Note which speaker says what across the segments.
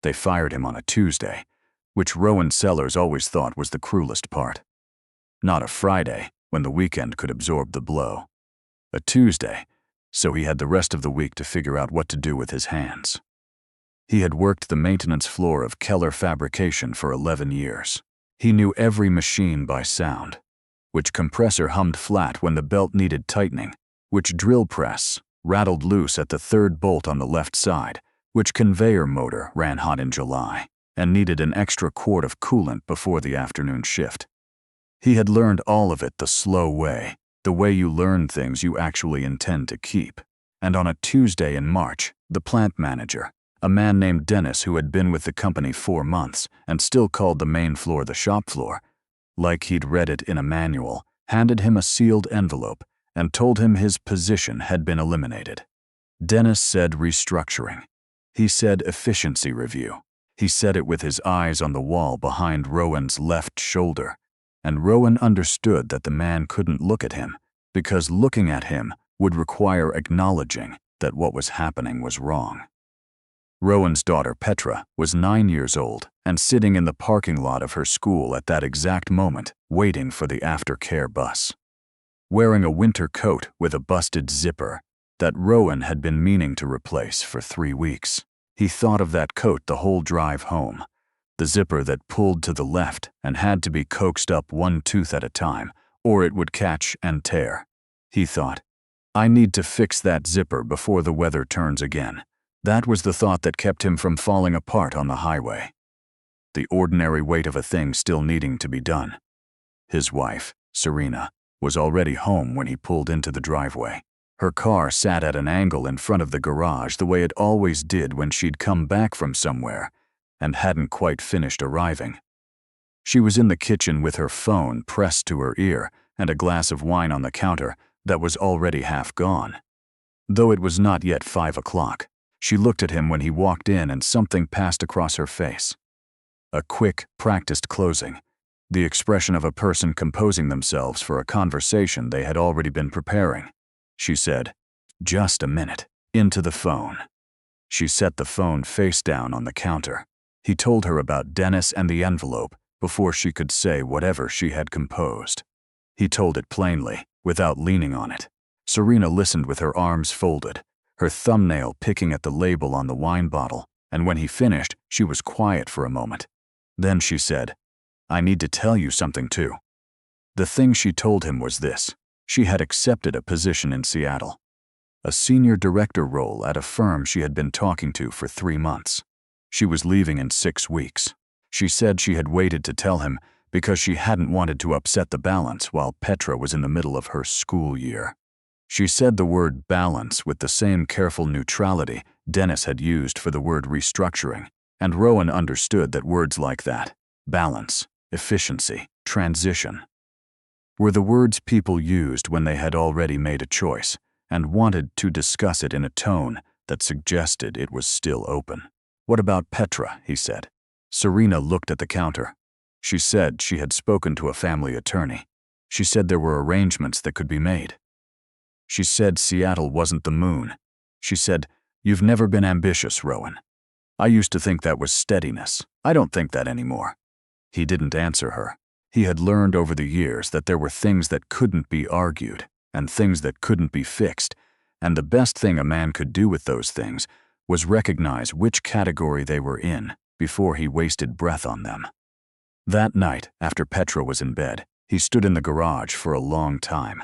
Speaker 1: They fired him on a Tuesday, which Rowan Sellers always thought was the cruelest part. Not a Friday, when the weekend could absorb the blow. A Tuesday, so he had the rest of the week to figure out what to do with his hands. He had worked the maintenance floor of Keller Fabrication for 11 years. He knew every machine by sound. Which compressor hummed flat when the belt needed tightening, which drill press rattled loose at the third bolt on the left side, which conveyor motor ran hot in July and needed an extra quart of coolant before the afternoon shift. He had learned all of it the slow way, the way you learn things you actually intend to keep. And on a Tuesday in March, the plant manager, a man named Dennis who had been with the company 4 months and still called the main floor the shop floor, like he'd read it in a manual, handed him a sealed envelope and told him his position had been eliminated. Dennis said restructuring. He said efficiency review. He said it with his eyes on the wall behind Rowan's left shoulder, and Rowan understood that the man couldn't look at him because looking at him would require acknowledging that what was happening was wrong. Rowan's daughter Petra was 9 years old and sitting in the parking lot of her school at that exact moment, waiting for the aftercare bus. Wearing a winter coat with a busted zipper that Rowan had been meaning to replace for 3 weeks. He thought of that coat the whole drive home, the zipper that pulled to the left and had to be coaxed up one tooth at a time, or it would catch and tear. He thought, I need to fix that zipper before the weather turns again. That was the thought that kept him from falling apart on the highway. The ordinary weight of a thing still needing to be done. His wife, Serena, was already home when he pulled into the driveway. Her car sat at an angle in front of the garage the way it always did when she'd come back from somewhere and hadn't quite finished arriving. She was in the kitchen with her phone pressed to her ear and a glass of wine on the counter that was already half gone. Though it was not yet 5 o'clock, she looked at him when he walked in and something passed across her face. A quick, practiced closing, the expression of a person composing themselves for a conversation they had already been preparing. She said, "Just a minute," into the phone. She set the phone face down on the counter. He told her about Dennis and the envelope before she could say whatever she had composed. He told it plainly, without leaning on it. Serena listened with her arms folded, her thumbnail picking at the label on the wine bottle, and when he finished, she was quiet for a moment. Then she said, "I need to tell you something too." The thing she told him was this. She had accepted a position in Seattle, a senior director role at a firm she had been talking to for 3 months. She was leaving in 6 weeks. She said she had waited to tell him because she hadn't wanted to upset the balance while Petra was in the middle of her school year. She said the word balance with the same careful neutrality Dennis had used for the word restructuring, and Rowan understood that words like that, balance, efficiency, transition, were the words people used when they had already made a choice and wanted to discuss it in a tone that suggested it was still open. "What about Petra?" he said. Serena looked at the counter. She said she had spoken to a family attorney. She said there were arrangements that could be made. She said Seattle wasn't the moon. She said, "You've never been ambitious, Rowan. I used to think that was steadiness. I don't think that anymore." He didn't answer her. He had learned over the years that there were things that couldn't be argued and things that couldn't be fixed, and the best thing a man could do with those things was recognize which category they were in before he wasted breath on them. That night, after Petra was in bed, he stood in the garage for a long time.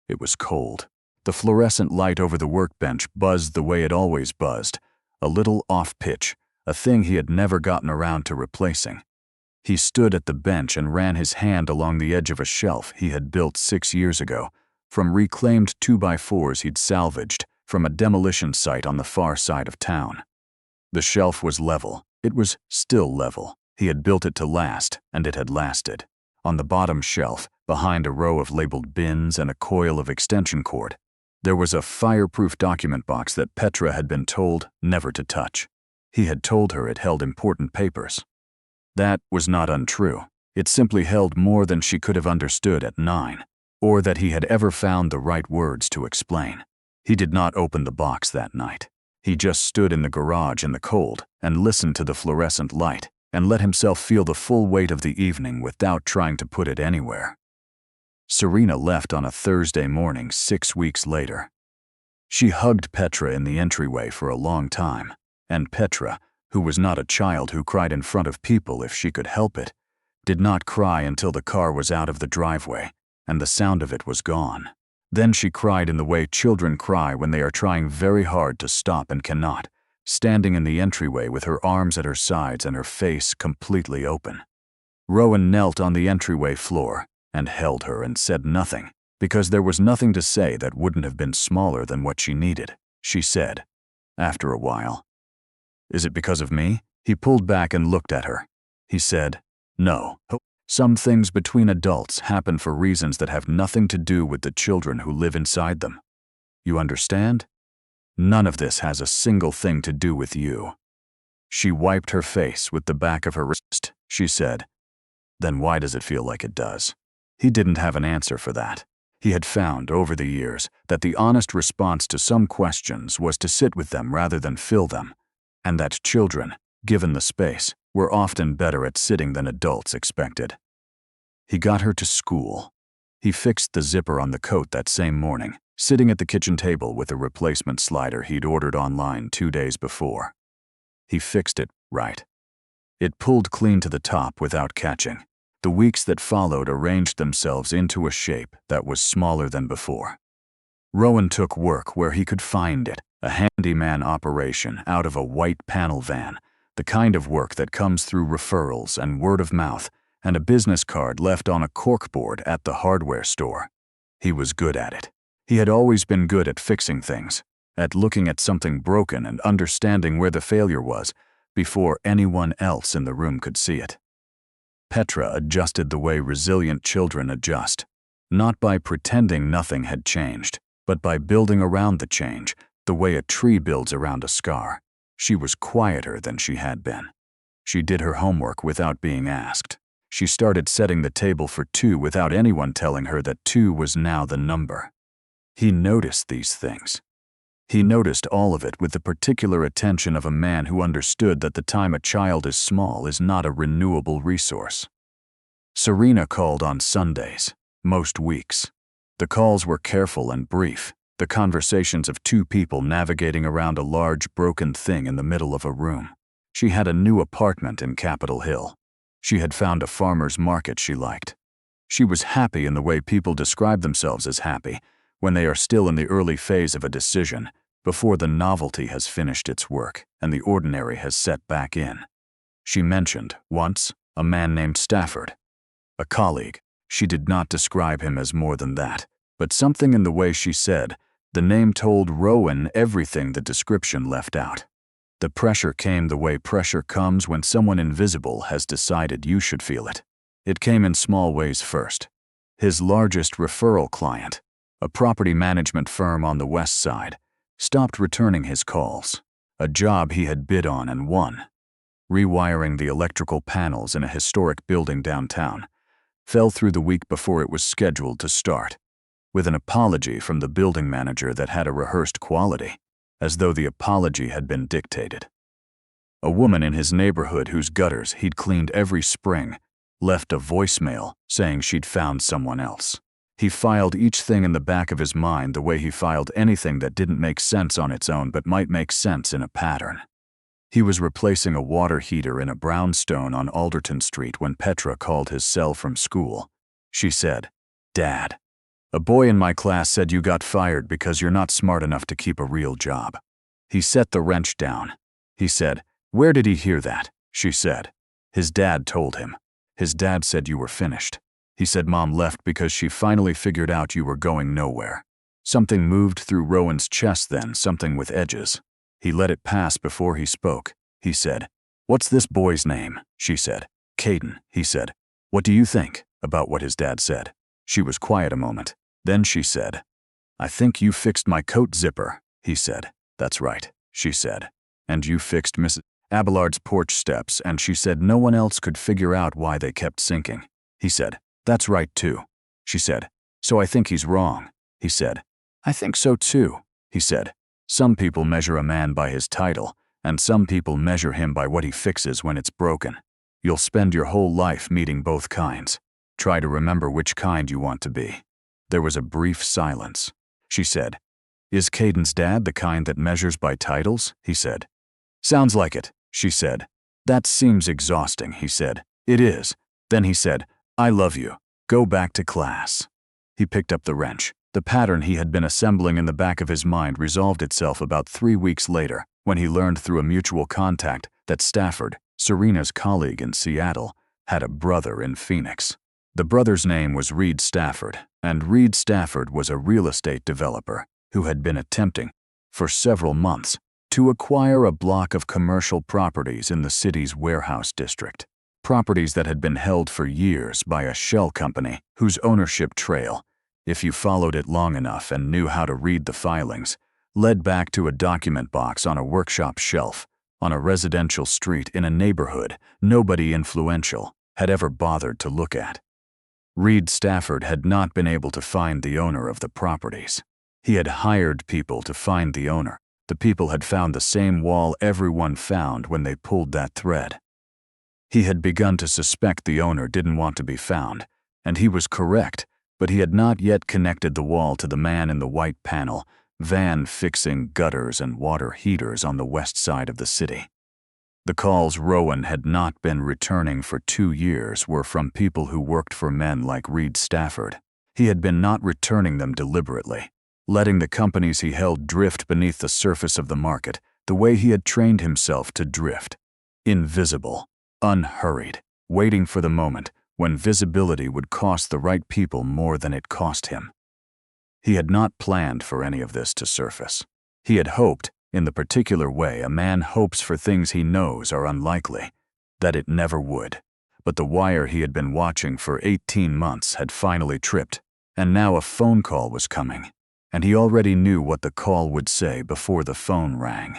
Speaker 1: It was cold. The fluorescent light over the workbench buzzed the way it always buzzed, a little off-pitch, a thing he had never gotten around to replacing. He stood at the bench and ran his hand along the edge of a shelf he had built 6 years ago, from reclaimed 2x4s he'd salvaged from a demolition site on the far side of town. The shelf was level. It was still level. He had built it to last, and it had lasted. On the bottom shelf, behind a row of labeled bins and a coil of extension cord, there was a fireproof document box that Petra had been told never to touch. He had told her it held important papers. That was not untrue. It simply held more than she could have understood at 9, or that he had ever found the right words to explain. He did not open the box that night. He just stood in the garage in the cold and listened to the fluorescent light and let himself feel the full weight of the evening without trying to put it anywhere. Serena left on a Thursday morning 6 weeks later. She hugged Petra in the entryway for a long time, and Petra, who was not a child who cried in front of people if she could help it, did not cry until the car was out of the driveway and the sound of it was gone. Then she cried in the way children cry when they are trying very hard to stop and cannot, standing in the entryway with her arms at her sides and her face completely open. Rowan knelt on the entryway floor and held her and said nothing, because there was nothing to say that wouldn't have been smaller than what she needed, she said, after a while. "Is it because of me?" He pulled back and looked at her. He said, "No. Some things between adults happen for reasons that have nothing to do with the children who live inside them. You understand? None of this has a single thing to do with you." She wiped her face with the back of her wrist. She said, "Then why does it feel like it does?" He didn't have an answer for that. He had found, over the years, that the honest response to some questions was to sit with them rather than fill them, and that children, given the space, were often better at sitting than adults expected. He got her to school. He fixed the zipper on the coat that same morning, sitting at the kitchen table with a replacement slider he'd ordered online 2 days before. He fixed it right. It pulled clean to the top without catching. The weeks that followed arranged themselves into a shape that was smaller than before. Rowan took work where he could find it, a handyman operation out of a white panel van, the kind of work that comes through referrals and word of mouth, and a business card left on a corkboard at the hardware store. He was good at it. He had always been good at fixing things, at looking at something broken and understanding where the failure was before anyone else in the room could see it. Petra adjusted the way resilient children adjust, not by pretending nothing had changed, but by building around the change, the way a tree builds around a scar. She was quieter than she had been. She did her homework without being asked. She started setting the table for 2 without anyone telling her that 2 was now the number. He noticed these things. He noticed all of it with the particular attention of a man who understood that the time a child is small is not a renewable resource. Serena called on Sundays, most weeks. The calls were careful and brief, the conversations of 2 people navigating around a large broken thing in the middle of a room. She had a new apartment in Capitol Hill. She had found a farmer's market she liked. She was happy in the way people describe themselves as happy, when they are still in the early phase of a decision, before the novelty has finished its work and the ordinary has set back in. She mentioned, once, a man named Stafford. A colleague. She did not describe him as more than that, but something in the way she said, the name told Rowan everything the description left out. The pressure came the way pressure comes when someone invisible has decided you should feel it. It came in small ways first. His largest referral client, a property management firm on the west side, stopped returning his calls, a job he had bid on and won. Rewiring the electrical panels in a historic building downtown fell through the week before it was scheduled to start, with an apology from the building manager that had a rehearsed quality, as though the apology had been dictated. A woman in his neighborhood whose gutters he'd cleaned every spring left a voicemail saying she'd found someone else. He filed each thing in the back of his mind the way he filed anything that didn't make sense on its own but might make sense in a pattern. He was replacing a water heater in a brownstone on Alderton Street when Petra called his cell from school. She said, "Dad, a boy in my class said you got fired because you're not smart enough to keep a real job." He set the wrench down. He said, "Where did he hear that?" She said, "His dad told him. His dad said you were finished. He said Mom left because she finally figured out you were going nowhere." Something moved through Rowan's chest then, something with edges. He let it pass before he spoke. He said, "What's this boy's name?" She said, "Caden." He said, "What do you think about what his dad said?" She was quiet a moment. Then she said, "I think you fixed my coat zipper." He said, "That's right," she said. "And you fixed Mrs. Abelard's porch steps," and she said no one else could figure out why they kept sinking. He said, "That's right too." She said, "So I think he's wrong." He said, "I think so too." He said, Some people measure a man by his title, and some people measure him by what he fixes when it's broken. You'll spend your whole life meeting both kinds. Try to remember which kind you want to be." There was a brief silence. She said, "Is Caden's dad the kind that measures by titles?" he said. "Sounds like it," she said. "That seems exhausting," he said. "It is." Then he said, "I love you. Go back to class." He picked up the wrench. The pattern he had been assembling in the back of his mind resolved itself about 3 weeks later when he learned through a mutual contact that Stafford, Serena's colleague in Seattle, had a brother in Phoenix. The brother's name was Reed Stafford, and Reed Stafford was a real estate developer who had been attempting, for several months, to acquire a block of commercial properties in the city's warehouse district. Properties that had been held for years by a shell company whose ownership trail, if you followed it long enough and knew how to read the filings, led back to a document box on a workshop shelf on a residential street in a neighborhood nobody influential had ever bothered to look at. Reed Stafford had not been able to find the owner of the properties. He had hired people to find the owner. The people had found the same wall everyone found when they pulled that thread. He had begun to suspect the owner didn't want to be found, and he was correct, but he had not yet connected the wall to the man in the white panel, van fixing gutters and water heaters on the west side of the city. The calls Rowan had not been returning for 2 years were from people who worked for men like Reed Stafford. He had been not returning them deliberately, letting the companies he held drift beneath the surface of the market the way he had trained himself to drift. Invisible, unhurried, waiting for the moment when visibility would cost the right people more than it cost him. He had not planned for any of this to surface. He had hoped, in the particular way a man hopes for things he knows are unlikely, that it never would. But the wire he had been watching for 18 months had finally tripped, and now a phone call was coming, and he already knew what the call would say before the phone rang.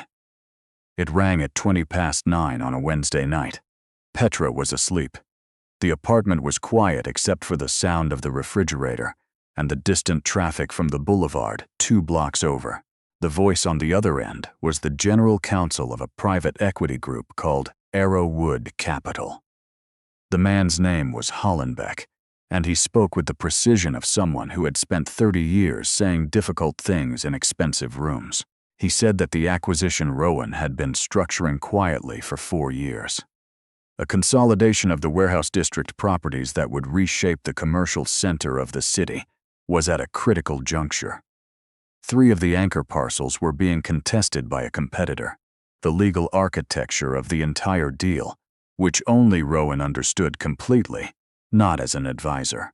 Speaker 1: It rang at 9:20 on a Wednesday night. Petra was asleep. The apartment was quiet except for the sound of the refrigerator and the distant traffic from the boulevard 2 blocks over. The voice on the other end was the general counsel of a private equity group called Arrowwood Capital. The man's name was Hollenbeck, and he spoke with the precision of someone who had spent 30 years saying difficult things in expensive rooms. He said that the acquisition Rowan had been structuring quietly for 4 years. A consolidation of the warehouse district properties that would reshape the commercial center of the city was at a critical juncture. 3 of the anchor parcels were being contested by a competitor. The legal architecture of the entire deal, which only Rowan understood completely, not as an advisor.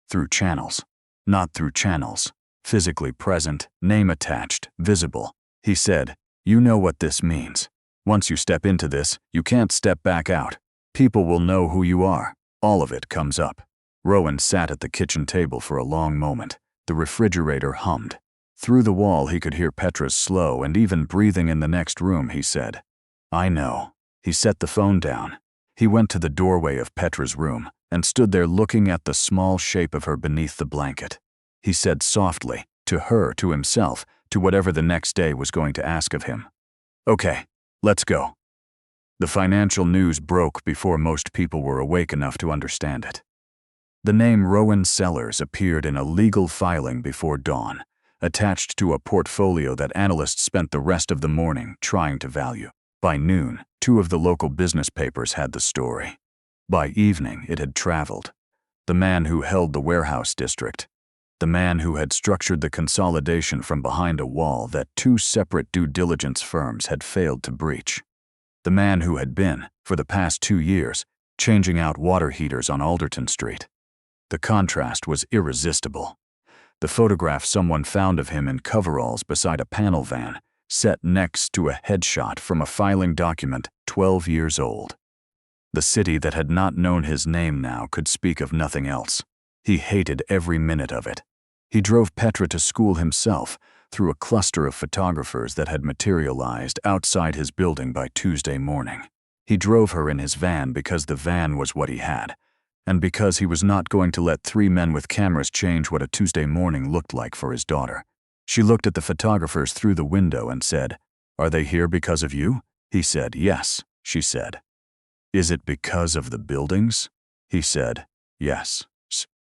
Speaker 1: Through channels, not through channels, physically present, name attached, visible. He said, "You know what this means. Once you step into this, you can't step back out. People will know who you are. All of it comes up." Rowan sat at the kitchen table for a long moment. The refrigerator hummed. Through the wall he could hear Petra's slow and even breathing in the next room. He said, "I know." He set the phone down. He went to the doorway of Petra's room and stood there looking at the small shape of her beneath the blanket. He said softly, to her, to himself, to whatever the next day was going to ask of him, "Okay, let's go." The financial news broke before most people were awake enough to understand it. The name Rowan Sellers appeared in a legal filing before dawn, attached to a portfolio that analysts spent the rest of the morning trying to value. By noon, 2 of the local business papers had the story. By evening, it had traveled. The man who held the warehouse district, the man who had structured the consolidation from behind a wall that 2 separate due diligence firms had failed to breach. The man who had been, for the past 2 years, changing out water heaters on Alderton Street. The contrast was irresistible. The photograph someone found of him in coveralls beside a panel van, set next to a headshot from a filing document 12 years old. The city that had not known his name now could speak of nothing else. He hated every minute of it. He drove Petra to school himself through a cluster of photographers that had materialized outside his building by Tuesday morning. He drove her in his van because the van was what he had, and because he was not going to let 3 men with cameras change what a Tuesday morning looked like for his daughter. She looked at the photographers through the window and said, "Are they here because of you?" He said, "Yes," she said. "Is it because of the buildings?" He said, "Yes."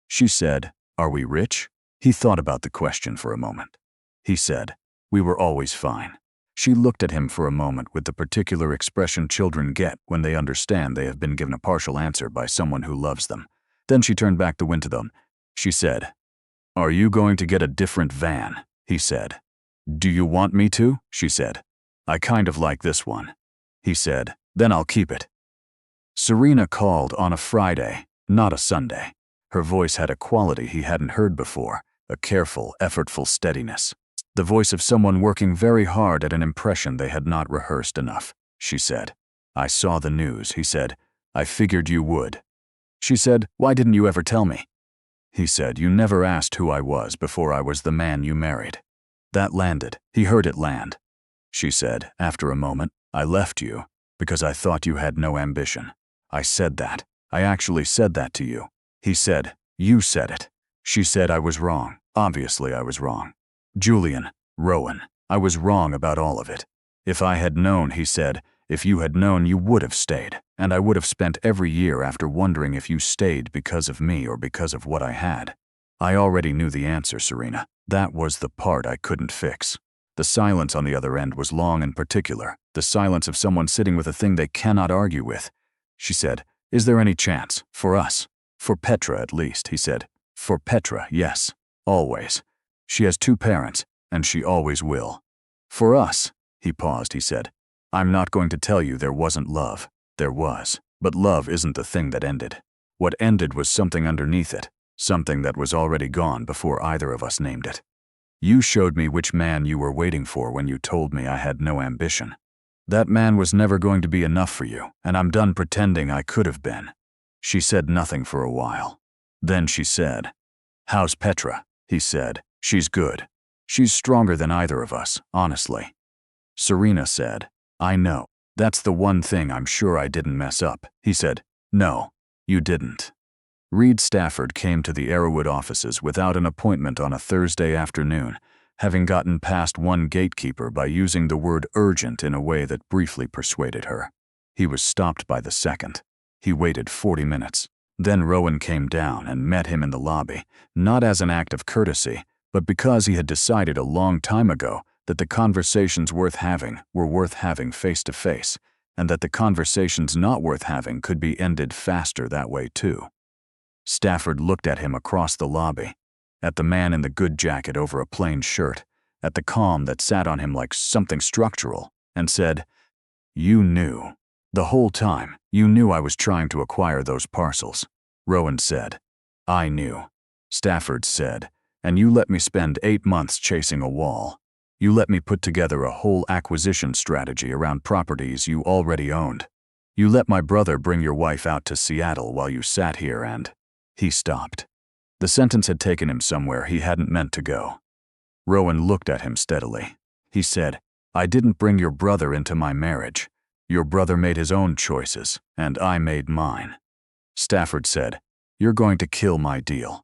Speaker 1: She said, "Are we rich?" He thought about the question for a moment. He said, "We were always fine." She looked at him for a moment with the particular expression children get when they understand they have been given a partial answer by someone who loves them. Then she turned back the window to them. She said, "Are you going to get a different van?" He said. "Do you want me to?" She said. "I kind of like this one." He said, "Then I'll keep it." Serena called on a Friday, not a Sunday. Her voice had a quality he hadn't heard before, a careful, effortful steadiness. The voice of someone working very hard at an impression they had not rehearsed enough. She said, "I saw the news," he said. "I figured you would." She said, "Why didn't you ever tell me?" He said, "You never asked who I was before I was the man you married." That landed. He heard it land. She said, after a moment, "I left you because I thought you had no ambition." I said that. I actually said that to you. He said, "You said it." She said, "I was wrong. Obviously I was wrong. Julian, Rowan, I was wrong about all of it. If I had known," he said, "if you had known, you would have stayed, and I would have spent every year after wondering if you stayed because of me or because of what I had." I already knew the answer, Serena. That was the part I couldn't fix. The silence on the other end was long and particular, the silence of someone sitting with a thing they cannot argue with. She said, "Is there any chance? For us? For Petra, at least," he said. "For Petra, yes. Always. She has 2 parents, and she always will. For us," he paused, he said, "I'm not going to tell you there wasn't love. There was. But love isn't the thing that ended. What ended was something underneath it, something that was already gone before either of us named it. You showed me which man you were waiting for when you told me I had no ambition. That man was never going to be enough for you, and I'm done pretending I could have been." She said nothing for a while. Then she said, "How's Petra?" He said, "She's good. She's stronger than either of us, honestly." Serena said, "I know. That's the one thing I'm sure I didn't mess up." He said, "No, you didn't." Reed Stafford came to the Arrowwood offices without an appointment on a Thursday afternoon, having gotten past one gatekeeper by using the word urgent in a way that briefly persuaded her. He was stopped by the second. He waited 40 minutes. Then Rowan came down and met him in the lobby, not as an act of courtesy, but because he had decided a long time ago that the conversations worth having were worth having face-to-face, and that the conversations not worth having could be ended faster that way too. Stafford looked at him across the lobby, at the man in the good jacket over a plain shirt, at the calm that sat on him like something structural, and said, "You knew. The whole time, you knew I was trying to acquire those parcels." Rowan said, "I knew." Stafford said, "And you let me spend 8 months chasing a wall. You let me put together a whole acquisition strategy around properties you already owned. You let my brother bring your wife out to Seattle while you sat here and—" He stopped. The sentence had taken him somewhere he hadn't meant to go. Rowan looked at him steadily. He said, "I didn't bring your brother into my marriage. Your brother made his own choices, and I made mine." Stafford said, "You're going to kill my deal."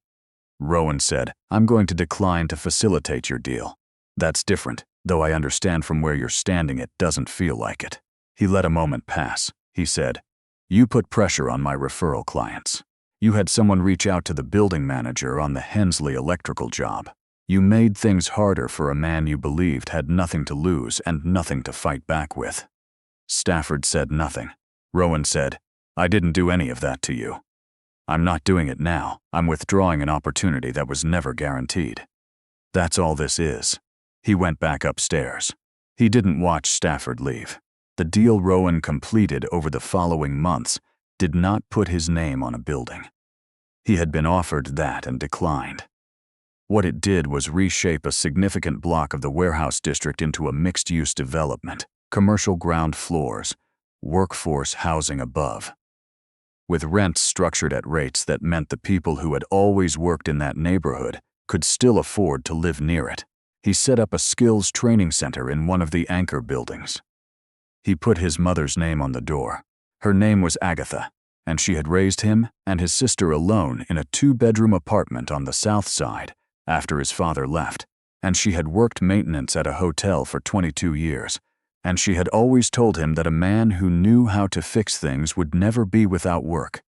Speaker 1: Rowan said, "I'm going to decline to facilitate your deal. That's different, though I understand from where you're standing it doesn't feel like it." He let a moment pass. He said, "You put pressure on my referral clients. You had someone reach out to the building manager on the Hensley electrical job. You made things harder for a man you believed had nothing to lose and nothing to fight back with." Stafford said nothing. Rowan said, "I didn't do any of that to you. I'm not doing it now. I'm withdrawing an opportunity that was never guaranteed. That's all this is." He went back upstairs. He didn't watch Stafford leave. The deal Rowan completed over the following months did not put his name on a building. He had been offered that and declined. What it did was reshape a significant block of the warehouse district into a mixed-use development, commercial ground floors, workforce housing above. With rents structured at rates that meant the people who had always worked in that neighborhood could still afford to live near it. He set up a skills training center in one of the anchor buildings. He put his mother's name on the door. Her name was Agatha, and she had raised him and his sister alone in a 2-bedroom apartment on the south side after his father left. and she had worked maintenance at a hotel for 22 years, and she had always told him that a man who knew how to fix things would never be without work,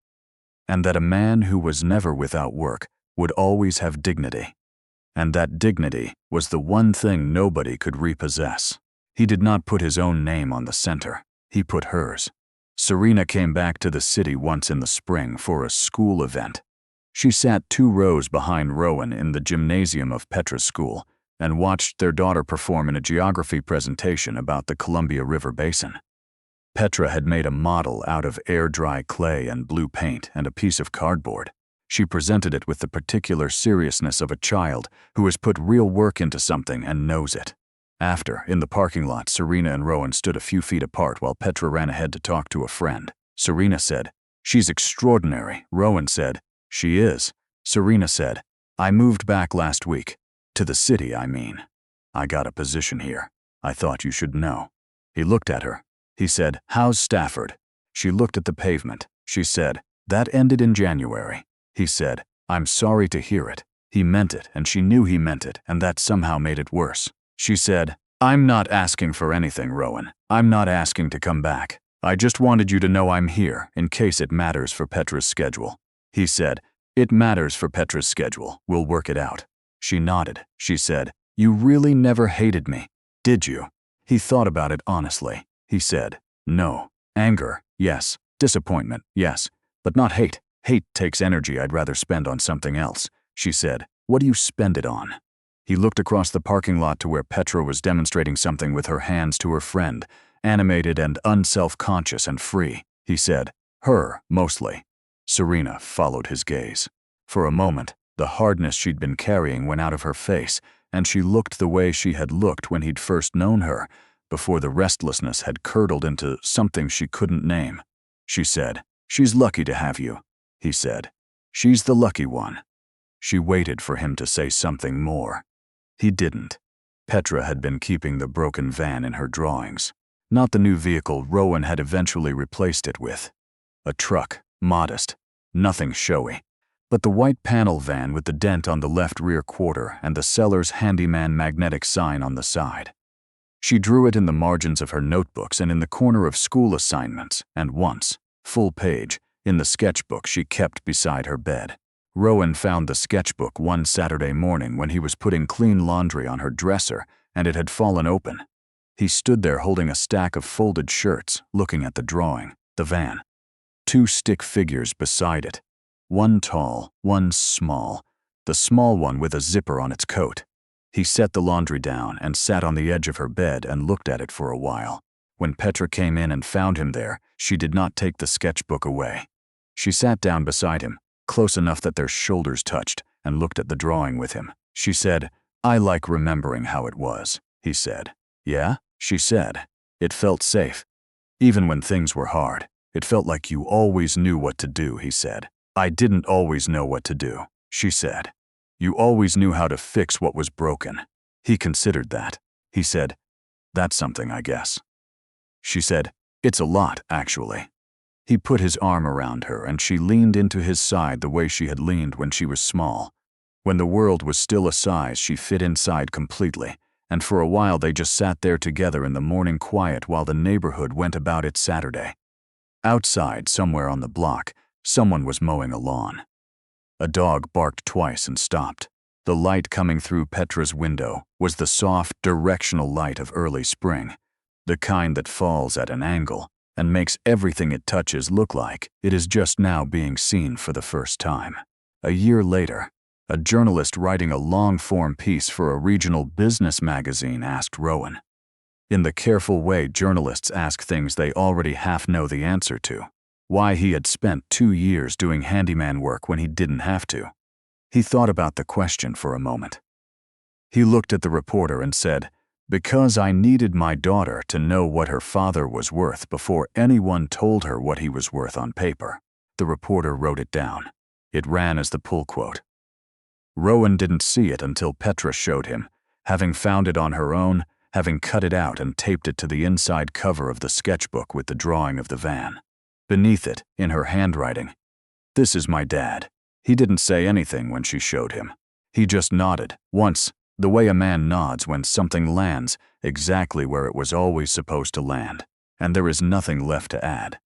Speaker 1: and that a man who was never without work would always have dignity, and that dignity was the one thing nobody could repossess. He did not put his own name on the center, he put hers. Serena came back to the city once in the spring for a school event. She sat 2 rows behind Rowan in the gymnasium of Petra's school and watched their daughter perform in a geography presentation about the Columbia River Basin. Petra had made a model out of air-dry clay and blue paint and a piece of cardboard. She presented it with the particular seriousness of a child who has put real work into something and knows it. After, in the parking lot, Serena and Rowan stood a few feet apart while Petra ran ahead to talk to a friend. Serena said, "She's extraordinary." Rowan said, "She is." Serena said, "I moved back last week. To the city, I mean. I got a position here. I thought you should know." He looked at her. He said, "How's Stafford?" She looked at the pavement. She said, "That ended in January." He said, "I'm sorry to hear it." He meant it, and she knew he meant it, and that somehow made it worse. She said, "I'm not asking for anything, Rowan. I'm not asking to come back. I just wanted you to know I'm here, in case it matters for Petra's schedule." He said, "It matters for Petra's schedule. We'll work it out." She nodded. She said, "You really never hated me, did you?" He thought about it honestly. He said, "No. Anger, yes. Disappointment, yes. But not hate. Hate takes energy I'd rather spend on something else." She said, "What do you spend it on?" He looked across the parking lot to where Petra was demonstrating something with her hands to her friend, animated and unself-conscious and free. He said, "Her, mostly." Serena followed his gaze. For a moment, the hardness she'd been carrying went out of her face, and she looked the way she had looked when he'd first known her, before the restlessness had curdled into something she couldn't name. She said, "She's lucky to have you." He said, "She's the lucky one." She waited for him to say something more. He didn't. Petra had been keeping the broken van in her drawings, not the new vehicle Rowan had eventually replaced it with. A truck, modest, nothing showy, but the white panel van with the dent on the left rear quarter and the seller's Handyman magnetic sign on the side. She drew it in the margins of her notebooks and in the corner of school assignments, and once, full page, in the sketchbook she kept beside her bed. Rowan found the sketchbook one Saturday morning when he was putting clean laundry on her dresser, and it had fallen open. He stood there holding a stack of folded shirts, looking at the drawing, the van. 2 stick figures beside it. One tall, one small, the small one with a zipper on its coat. He set the laundry down and sat on the edge of her bed and looked at it for a while. When Petra came in and found him there, she did not take the sketchbook away. She sat down beside him, close enough that their shoulders touched, and looked at the drawing with him. She said, "I like remembering how it was," he said. "Yeah?" she said. It felt safe. Even when things were hard, it felt like you always knew what to do, he said. "I didn't always know what to do," she said. "You always knew how to fix what was broken." He considered that. He said, "That's something, I guess." She said, "It's a lot, actually." He put his arm around her and she leaned into his side the way she had leaned when she was small. When the world was still a size, she fit inside completely, and for a while they just sat there together in the morning quiet while the neighborhood went about its Saturday. Outside, somewhere on the block, someone was mowing a lawn. A dog barked twice and stopped. The light coming through Petra's window was the soft, directional light of early spring, the kind that falls at an angle and makes everything it touches look like it is just now being seen for the first time. A year later, a journalist writing a long-form piece for a regional business magazine asked Rowan, in the careful way journalists ask things they already half know the answer to, why he had spent 2 years doing handyman work when he didn't have to. He thought about the question for a moment. He looked at the reporter and said, "Because I needed my daughter to know what her father was worth before anyone told her what he was worth on paper." The reporter wrote it down. It ran as the pull quote. Rowan didn't see it until Petra showed him, having found it on her own, having cut it out and taped it to the inside cover of the sketchbook with the drawing of the van. Beneath it, in her handwriting, "This is my dad." He didn't say anything when she showed him. He just nodded, once, The way a man nods when something lands exactly where it was always supposed to land, and there is nothing left to add.